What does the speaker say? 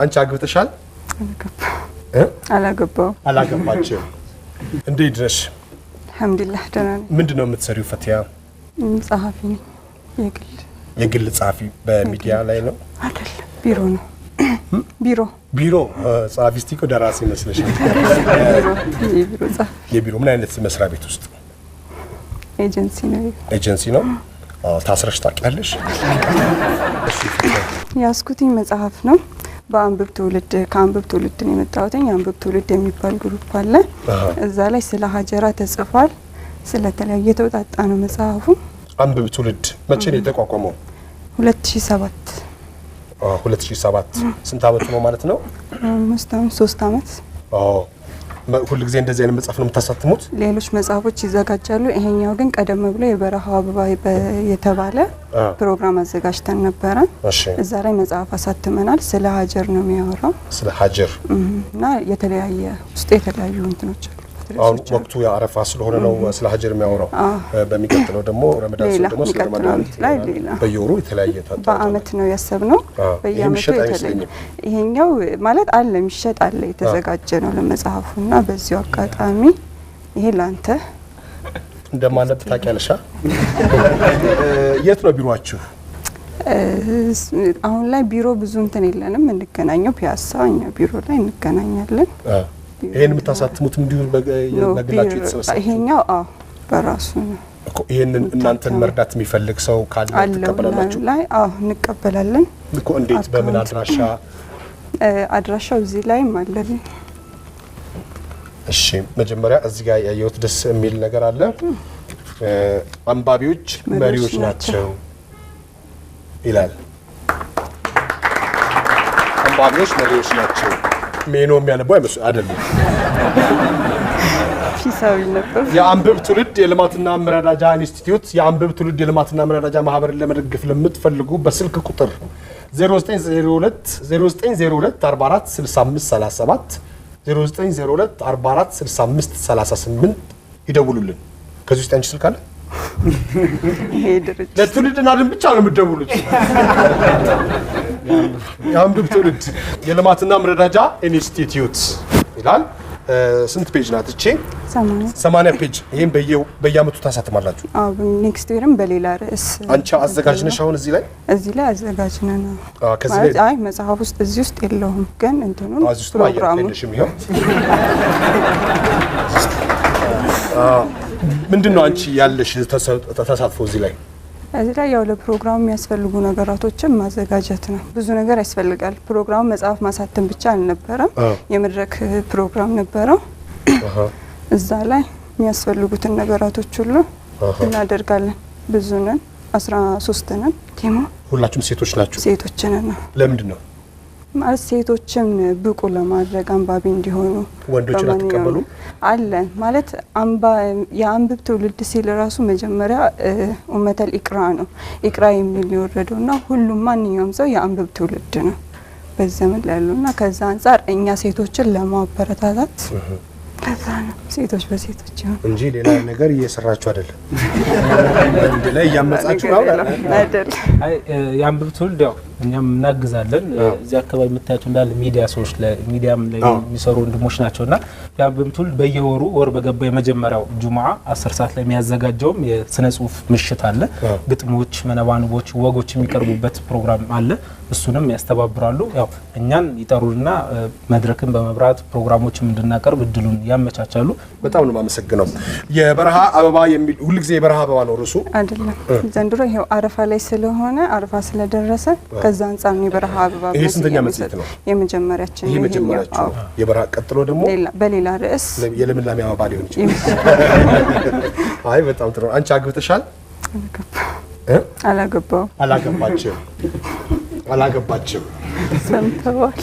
አንቺ አግብተሻል? አላገባችም። እንዴት ነሽ? አልহামዱሊላህ ደህና ነኝ። ምንድነው የምትሰሪው ፈቲያ? ጸሐፊ ነኝ። የግል ጸሐፊ በሚዲያ ላይ ነው? አይደለም፣ ቢሮ ነው። ቢሮ ጸሐፊ እስቲ ደራሲ መስለሽ? ቢሮ ጸሐፊ። የቢሮ ምን አይነት መስሪያ ቤት ውስጥ? ኤጀንሲ ነው። ታስረሽ ታውቂያለሽ? ያስኩትኝ መጽሐፍ ነው። በአንብብ ትውልድ ከአንብብ ትውልድ ነው የመጣሁት። አንብብ ትውልድ የሚባል ግሩፕ አለ። እዛ ላይ ስለ ሀጀራ ተጽፏል። ስለ ተለያየ ተውጣጣ ነው መጽሐፉ። አንብብ ትውልድ መቼ ነው የተቋቋመው? 2007 ስንት አመት ነው ማለት ነው? 3 አመት። ሁሉ ጊዜ እንደዚህ አይነት መጽሐፍ ነው የምታሳትሙት? ሌሎች መጽሐፎች ይዘጋጃሉ። ይሄኛው ግን ቀደም ብሎ የበረሃው አበባ የተባለ ፕሮግራም አዘጋጅተን ነበረ። እዛ ላይ መጽሐፍ አሳትመናል። ስለ ሀጀር ነው የሚያወራው። ስለ ሀጀር እና የተለያየ ውስጥ የተለያዩ እንትኖች አሉ። አሁን ወቅቱ የአረፋ ስለሆነ ነው ስለ ሀጀር የሚያወራው። በሚቀጥለው ደግሞ ረመዳን ደግሞ ስለ ረመዳን ላይ ሌላ በየወሩ የተለያየ በአመት ነው ያሰብነው። በየአመቱ የተለያየ ይሄኛው ማለት አለ የሚሸጥ አለ የተዘጋጀ ነው ለመጽሐፉና በዚሁ አጋጣሚ ይሄ ላንተ እንደማነብ ታውቂያለሽ? የት ነው ቢሮአችሁ? አሁን ላይ ቢሮ ብዙ እንትን የለንም። እንገናኘው ፒያሳ እኛ ቢሮ ላይ እንገናኛለን። ይሄን የምታሳትሙት እንዲሁ በግላችሁ የተሰበሰበ? ይሄኛው በራሱ ነው እኮ። ይሄንን እናንተን መርዳት የሚፈልግ ሰው ካለ ተቀበላላችሁ? ላይ እንቀበላለን እኮ። እንዴት? በምን አድራሻ? አድራሻው እዚህ ላይም አለን። እሺ፣ መጀመሪያ እዚህ ጋር ያየሁት ደስ የሚል ነገር አለ። አንባቢዎች መሪዎች ናቸው ይላል። አንባቢዎች መሪዎች ናቸው። ሜኖ የሚያነባው አይደለም። ፊሳዊ ነበር። የአንብብ ትውልድ የልማትና መረዳጃ ኢንስቲትዩት የአንብብ ትውልድ የልማትና መረዳጃ ማህበርን ለመደገፍ ለምትፈልጉ በስልክ ቁጥር 0902 44 65 37 0902 44 65 38 ይደውሉልን። ከዚህ ውስጥ አንቺ ስልክ አለ? ለትውልድና ድን ብቻ ነው የምትደውሉት። የአንብብ ትውልድ የልማትና መረዳጃ ኢንስቲትዩት ይላል። ስንት ፔጅ ናት እቺ? 80 ፔጅ። ይሄን በየአመቱ ታሳትማላችሁ? ኔክስት ይርም በሌላ ርዕስ። አንቺ አዘጋጅ ነሽ? አሁን እዚህ ላይ አዘጋጅ ነን። አይ መጽሐፍ ውስጥ እዚህ ውስጥ የለውም፣ ግን እንትኑን ፕሮግራሙ ምንድነው አንቺ ያለሽ ተሳትፎ እዚህ ላይ? እዚህ ላይ ያው ለፕሮግራሙ የሚያስፈልጉ ነገራቶችን ማዘጋጀት ነው። ብዙ ነገር ያስፈልጋል። ፕሮግራሙ መጽሐፍ ማሳተም ብቻ አልነበረም፣ የመድረክ ፕሮግራም ነበረው። እዛ ላይ የሚያስፈልጉትን ነገራቶች ሁሉ እናደርጋለን። ብዙ ነን፣ 13 ነን። ቲሙ ሁላችሁም ሴቶች ናችሁ? ሴቶች ነን። ለምንድን ነው ማለት ሴቶችን ብቁ ለማድረግ አንባቢ እንዲሆኑ። ወንዶችን አትቀበሉ? አለን ማለት የአንብብ ትውልድ ሲል ራሱ መጀመሪያ ኡመተል ኢቅራ ነው። ኢቅራ የሚል የወረደውና ሁሉም ማንኛውም ሰው የአንብብ ትውልድ ነው በዘመን ላይ ያሉና ከዛ አንፃር እኛ ሴቶችን ለማበረታታት ከዛ ነው ሴቶች በሴቶች ይሁን እንጂ ሌላ ነገር እየሰራችሁ አይደለም። እንደ ላይ ያመጻችሁ ነው አይደል? አይ የአንብብ ትውልድ ያው እኛም እናግዛለን። እዚህ አካባቢ የምታያቸው እንዳለ ሚዲያ ሰዎች ሚዲያም ላይ የሚሰሩ ወንድሞች ናቸውና የአንብብ ትውልድ በየወሩ ወር በገባ የመጀመሪያው ጁምዓ 10 ሰዓት ላይ የሚያዘጋጀው የስነ ጽሁፍ ምሽት አለ። ግጥሞች፣ መነባንቦች፣ ወጎች የሚቀርቡበት ፕሮግራም አለ። እሱንም ያስተባብራሉ። ያው እኛን ይጠሩና መድረክን በመብራት ፕሮግራሞችን እንድናቀርብ እድሉን ያመቻቻሉ። በጣም ነው ማመሰግነው። የበረሃ አበባ የሚል ሁሉ ጊዜ የበረሃ አበባ ነው ርዕሱ አይደለም? ዘንድሮ ይሄው አረፋ ላይ ስለሆነ አረፋ ስለደረሰ ከዛ አንፃር ነው የበረሃ አበባ። ይሄ ስንተኛ መጽሔት ነው? የመጀመሪያችን ነው። የመጀመሪያችን ነው። የበረሃ ቀጥሎ ደግሞ በሌላ ርዕስ የልምላሜ አበባ ሊሆን ይችላል። አይ በጣም ጥሩ። አንቺ አግብተሻል? አላገባችም። ሰምተዋል?